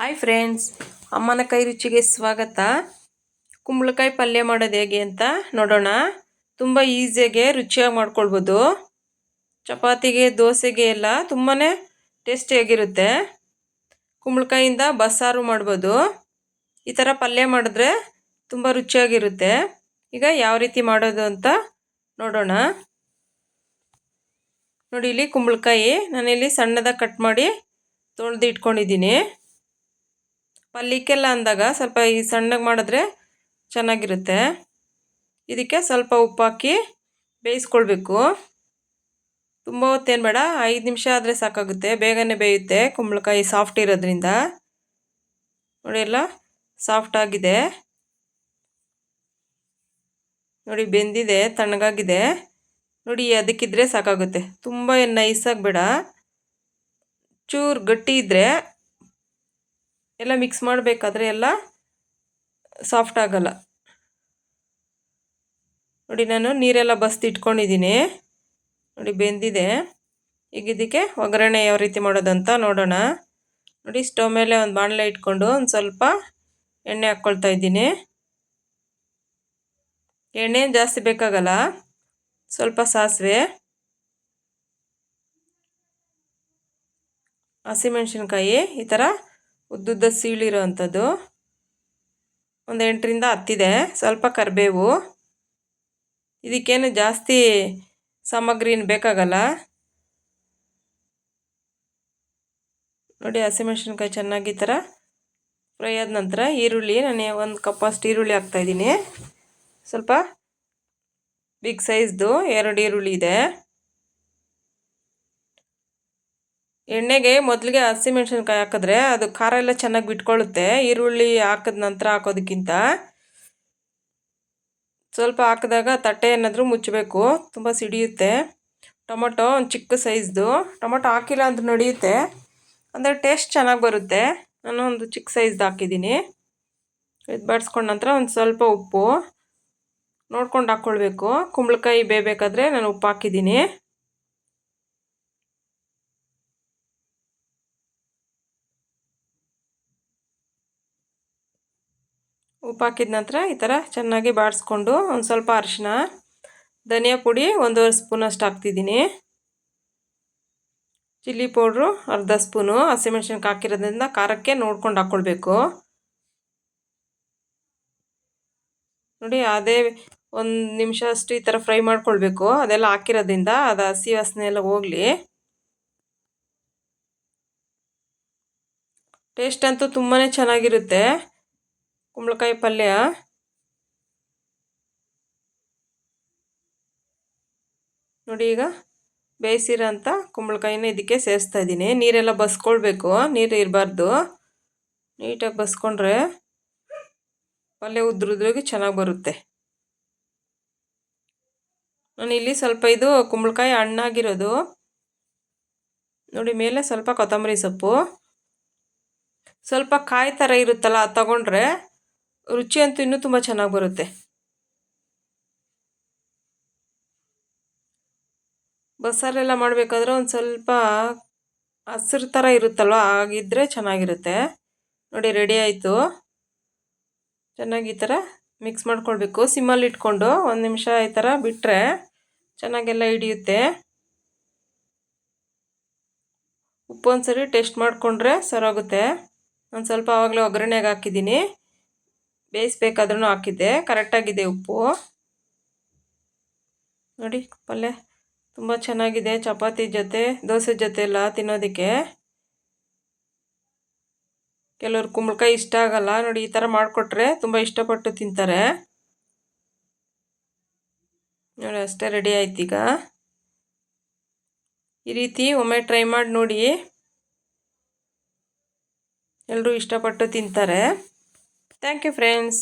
Hi friends, ಅಮ್ಮನ ಕೈ ರುಚಿಗೆ ಸ್ವಾಗತ. ಕುಂಬಳಕಾಯಿ ಪಲ್ಯ ಮಾಡೋದು ಹೇಗೆ ಅಂತ ನೋಡೋಣ. ತುಂಬ ಈಸಿಯಾಗಿ ರುಚಿಯಾಗಿ ಮಾಡ್ಕೊಳ್ಬೋದು. ಚಪಾತಿಗೆ, ದೋಸೆಗೆ ಎಲ್ಲ ತುಂಬಾ ಟೇಸ್ಟಿಯಾಗಿರುತ್ತೆ. ಕುಂಬಳಕಾಯಿಂದ ಬಸ್ಸಾರು ಮಾಡ್ಬೋದು. ಈ ಥರ ಪಲ್ಯ ಮಾಡಿದ್ರೆ ತುಂಬ ರುಚಿಯಾಗಿರುತ್ತೆ. ಈಗ ಯಾವ ರೀತಿ ಮಾಡೋದು ಅಂತ ನೋಡೋಣ. ನೋಡಿ, ಇಲ್ಲಿ ಕುಂಬಳಕಾಯಿ ನಾನಿಲ್ಲಿ ಸಣ್ಣದಾಗಿ ಕಟ್ ಮಾಡಿ ತೊಳೆದು ಇಟ್ಕೊಂಡಿದ್ದೀನಿ. ಪಲ್ಯಕ್ಕೆಲ್ಲ ಅಂದಾಗ ಸ್ವಲ್ಪ ಈ ಸಣ್ಣಗೆ ಮಾಡಿದ್ರೆ ಚೆನ್ನಾಗಿರುತ್ತೆ. ಇದಕ್ಕೆ ಸ್ವಲ್ಪ ಉಪ್ಪು ಹಾಕಿ ಬೇಯಿಸ್ಕೊಳ್ಬೇಕು. ತುಂಬ ಹೊತ್ತೇನು ಬೇಡ, 5 ನಿಮಿಷ ಆದರೆ ಸಾಕಾಗುತ್ತೆ. ಬೇಗನೆ ಬೇಯುತ್ತೆ, ಕುಂಬಳಕಾಯಿ ಸಾಫ್ಟ್ ಇರೋದ್ರಿಂದ. ನೋಡಿ, ಎಲ್ಲ ಸಾಫ್ಟ್ ಆಗಿದೆ. ನೋಡಿ, ಬೆಂದಿದೆ, ತಣ್ಣಗಾಗಿದೆ. ನೋಡಿ, ಅದಕ್ಕಿದ್ರೆ ಸಾಕಾಗುತ್ತೆ. ತುಂಬ ನೈಸಾಗಿ ಬೇಡ, ಚೂರು ಗಟ್ಟಿ ಇದ್ದರೆ ಎಲ್ಲ ಮಿಕ್ಸ್ ಮಾಡಬೇಕಾದ್ರೆ ಎಲ್ಲ ಸಾಫ್ಟ್ ಆಗಲ್ಲ. ನೋಡಿ, ನಾನು ನೀರೆಲ್ಲ ಬಸ್ದು ಇಟ್ಕೊಂಡಿದ್ದೀನಿ. ನೋಡಿ, ಬೆಂದಿದೆ. ಈಗ ಇದಕ್ಕೆ ಒಗ್ಗರಣೆ ಯಾವ ರೀತಿ ಮಾಡೋದಂತ ನೋಡೋಣ. ನೋಡಿ, ಸ್ಟವ್ ಮೇಲೆ ಒಂದು ಬಾಣಲೆ ಇಟ್ಕೊಂಡು ಒಂದು ಸ್ವಲ್ಪ ಎಣ್ಣೆ ಹಾಕ್ಕೊಳ್ತಾ ಇದ್ದೀನಿ. ಎಣ್ಣೆ ಜಾಸ್ತಿ ಬೇಕಾಗಲ್ಲ, ಸ್ವಲ್ಪ ಸಾಸಿವೆ, ಹಸಿಮೆಣಸಿನ್ಕಾಯಿ ಈ ಥರ ಉದ್ದುದ್ದ ಸೀಳಿರೋ ಅಂಥದ್ದು ಒಂದು 8ರಿಂದ 10 ಇದೆ. ಸ್ವಲ್ಪ ಕರಿಬೇವು. ಇದಕ್ಕೇನು ಜಾಸ್ತಿ ಸಾಮಗ್ರಿನ ಬೇಕಾಗಲ್ಲ. ನೋಡಿ, ಹಸಿಮೆಣಸಿನ್ಕಾಯಿ ಚೆನ್ನಾಗಿ ಈ ಥರ ಫ್ರೈ ಆದ ನಂತರ ಈರುಳ್ಳಿ, ನಾನು 1 ಕಪ್ಪಷ್ಟು ಈರುಳ್ಳಿ ಹಾಕ್ತಾಯಿದ್ದೀನಿ. ಸ್ವಲ್ಪ ಬಿಗ್ ಸೈಜ್ದು 2 ಈರುಳ್ಳಿ ಇದೆ. ಎಣ್ಣೆಗೆ ಮೊದಲಿಗೆ ಹಸಿಮೆಣಸಿನ್ಕಾಯಿ ಹಾಕಿದ್ರೆ ಅದು ಖಾರ ಎಲ್ಲ ಚೆನ್ನಾಗಿ ಬಿಟ್ಕೊಳ್ಳುತ್ತೆ. ಈರುಳ್ಳಿ ಹಾಕಿದ ನಂತರ ಹಾಕೋದಕ್ಕಿಂತ ಸ್ವಲ್ಪ ಹಾಕಿದಾಗ ತಟ್ಟೆ ಏನಾದರೂ ಮುಚ್ಚಬೇಕು, ತುಂಬ ಸಿಡಿಯುತ್ತೆ. ಟೊಮೊಟೊ ಒಂದು ಚಿಕ್ಕ ಸೈಜ್ದು ಟೊಮೊಟೊ ಹಾಕಿಲ್ಲ ಅಂತ ನಡೆಯುತ್ತೆ, ಅಂದರೆ ಟೇಸ್ಟ್ ಚೆನ್ನಾಗಿ ಬರುತ್ತೆ. ನಾನು ಒಂದು ಚಿಕ್ಕ ಸೈಜ್ದು ಹಾಕಿದ್ದೀನಿ. ಇದು ಬಾಡಿಸ್ಕೊಂಡ ನಂತರ ಒಂದು ಸ್ವಲ್ಪ ಉಪ್ಪು ನೋಡ್ಕೊಂಡು ಹಾಕ್ಕೊಳ್ಬೇಕು. ಕುಂಬಳಕಾಯಿ ಬೇಯಬೇಕಾದ್ರೆ ನಾನು ಉಪ್ಪು ಹಾಕಿದ್ದೀನಿ. ಉಪ್ಪು ಹಾಕಿದ ನಂತರ ಈ ಥರ ಚೆನ್ನಾಗಿ ಬಾಡಿಸ್ಕೊಂಡು ಒಂದು ಸ್ವಲ್ಪ ಅರಿಶಿನ, ಧನಿಯಾ ಪುಡಿ 1.5 ಸ್ಪೂನಷ್ಟು ಹಾಕ್ತಿದ್ದೀನಿ. Chilli powder 1/2 spoon. ಹಸಿಮೆಣ್ಸಿನ್ಕಾಯಿ ಹಾಕಿರೋದ್ರಿಂದ ಖಾರಕ್ಕೆ ನೋಡ್ಕೊಂಡು ಹಾಕ್ಕೊಳ್ಬೇಕು. ನೋಡಿ, ಅದೇ 1 ನಿಮಿಷ ಅಷ್ಟು ಈ ಥರ ಫ್ರೈ ಮಾಡ್ಕೊಳ್ಬೇಕು. ಅದೆಲ್ಲ ಹಾಕಿರೋದ್ರಿಂದ ಅದು ಹಸಿ ವಾಸನೆ ಎಲ್ಲ ಹೋಗಲಿ. ಟೇಸ್ಟ್ ಅಂತೂ ತುಂಬಾ ಚೆನ್ನಾಗಿರುತ್ತೆ ಕುಂಬಳಕಾಯಿ ಪಲ್ಯ. ನೋಡಿ, ಈಗ ಬೇಯಿಸಿರೋಂಥ ಕುಂಬಳಕಾಯಿನ ಇದಕ್ಕೆ ಸೇರಿಸ್ತಾ ಇದ್ದೀನಿ. ನೀರೆಲ್ಲ ಬಸ್ಕೊಳ್ಬೇಕು, ನೀರು ಇರಬಾರ್ದು. ನೀಟಾಗಿ ಬಸ್ಕೊಂಡ್ರೆ ಪಲ್ಯ ಉದ್ರುದ್ರಾಗಿ ಚೆನ್ನಾಗಿ ಬರುತ್ತೆ. ನಾನಿಲ್ಲಿ ಸ್ವಲ್ಪ ಇದು ಕುಂಬಳಕಾಯಿ ಹಣ್ಣಾಗಿರೋದು. ನೋಡಿ, ಮೇಲೆ ಸ್ವಲ್ಪ ಕೊತ್ತಂಬರಿ ಸೊಪ್ಪು, ಸ್ವಲ್ಪ ಕಾಯಿ ಥರ ಇರುತ್ತಲ್ಲ, ಅದು ತಗೊಂಡ್ರೆ ರುಚಿ ಅಂತೂ ಇನ್ನೂ ತುಂಬ ಚೆನ್ನಾಗಿ ಬರುತ್ತೆ. ಬಸ್ಸಾರೆಲ್ಲ ಮಾಡಬೇಕಾದ್ರೆ ಒಂದು ಸ್ವಲ್ಪ ಹಸಿರು ಥರ ಇರುತ್ತಲ್ವ, ಆಗಿದ್ದರೆ ಚೆನ್ನಾಗಿರುತ್ತೆ. ನೋಡಿ, ರೆಡಿ ಆಯಿತು. ಚೆನ್ನಾಗಿ ಈ ಥರ ಮಿಕ್ಸ್ ಮಾಡ್ಕೊಳ್ಬೇಕು. ಸಿಮ್ಮಲ್ಲಿ ಇಟ್ಕೊಂಡು 1 ನಿಮಿಷ ಈ ಥರ ಬಿಟ್ಟರೆ ಚೆನ್ನಾಗೆಲ್ಲ ಹಿಡಿಯುತ್ತೆ. ಉಪ್ಪು ಒಂದ್ಸರಿ ಟೇಸ್ಟ್ ಮಾಡಿಕೊಂಡ್ರೆ ಸರೋಗುತ್ತೆ. ಒಂದು ಸ್ವಲ್ಪ ಆವಾಗಲೇ ಒಗ್ಗರಣೆಗೆ ಹಾಕಿದ್ದೀನಿ, ಬೇಯಿಸ್ಬೇಕಾದ್ರೂ ಹಾಕಿದ್ದೆ, ಕರೆಕ್ಟಾಗಿದೆ ಉಪ್ಪು. ನೋಡಿ, ಪಲ್ಯ ತುಂಬ ಚೆನ್ನಾಗಿದೆ. ಚಪಾತಿ ಜೊತೆ, ದೋಸೆ ಜೊತೆ ಎಲ್ಲ ತಿನ್ನೋದಕ್ಕೆ. ಕೆಲವ್ರು ಕುಂಬಳಕಾಯಿ ಇಷ್ಟ ಆಗಲ್ಲ. ನೋಡಿ, ಈ ಥರ ಮಾಡಿಕೊಟ್ರೆ ತುಂಬ ಇಷ್ಟಪಟ್ಟು ತಿಂತಾರೆ. ನೋಡಿ, ಅಷ್ಟೇ, ರೆಡಿ ಆಯ್ತು. ಈಗ ಈ ರೀತಿ ಒಮ್ಮೆ ಟ್ರೈ ಮಾಡಿ ನೋಡಿ, ಎಲ್ಲರೂ ಇಷ್ಟಪಟ್ಟು ತಿಂತಾರೆ. Thank you friends.